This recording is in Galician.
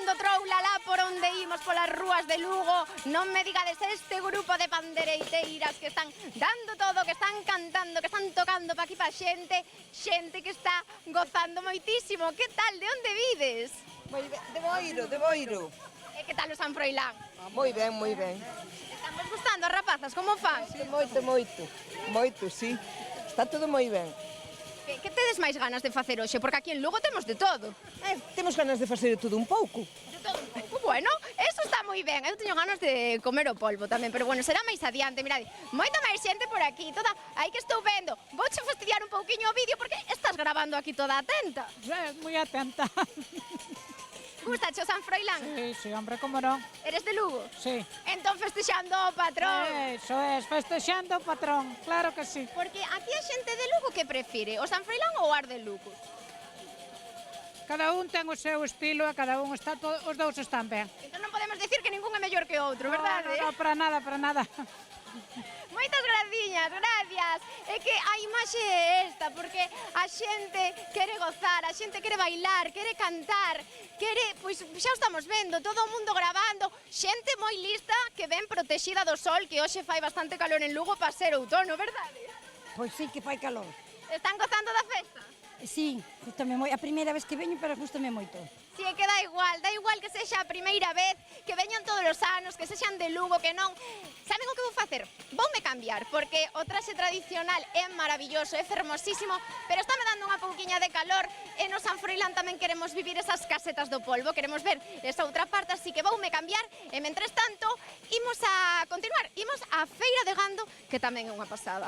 mundo troulala por onde imos polas rúas de Lugo. Non me digades este grupo de pandereiteiras que están dando todo, que están cantando, que están tocando pa aquí pa xente, xente que está gozando moitísimo. Que tal? De onde vides? Moi ben, de Boiro. E que tal o San Froilán? Moi ben, moi ben. Están vos gustando as rapazas? Como fan? Sí, moito, sí. Está todo moi ben. Que tedes máis ganas de facer hoxe? Porque aquí en Lugo temos de todo. Temos ganas de facer todo un pouco. De todo un pouco. Bueno, eso está moi ben. Eu teño ganas de comer o polvo tamén, pero bueno, será máis adiante. Mirade, moita máis xente por aquí, toda aí que estou vendo. Vouche fastidiar un pouquiño o vídeo porque estás grabando aquí toda atenta. Moi atenta. Gustache o San Froilán? Sí, hombre, como non. Eres de Lugo? Sí. Entón festexando o patrón. Eso es, festexando o patrón, claro que sí. Porque aquí a xente de Lugo que prefire, o San Froilán ou o Ar de Lugo? Cada un ten o seu estilo e cada un está, os dous están ben. Entón non podemos decir que ningún é mellor que outro, verdade? No, para nada, para nada. Moitas graciñas, gracias. É que a imaxe é esta, porque a xente quere gozar, a xente quere bailar, quere cantar, quere, pois xa o estamos vendo, todo o mundo grabando, xente moi lista que ven protexida do sol, que hoxe fai bastante calor en Lugo para ser outono, verdade? Pois sí que fai calor. Están gozando da festa? Sí, gustame moi. A primeira vez que veño, pero gustame moito. Si é que dá igual que sexa a primeira vez, que veñan todos os anos, que sexan de Lugo, que non. Saben o que vou facer? Voume cambiar, porque o traxe tradicional é maravilloso, é fermosísimo, pero está me dando unha pouquiña de calor e no San Froilán tamén queremos vivir esas casetas do polvo, queremos ver esa outra parte, así que voume cambiar e, mentres tanto, imos a continuar, imos á Feira de Gando, que tamén é unha pasada.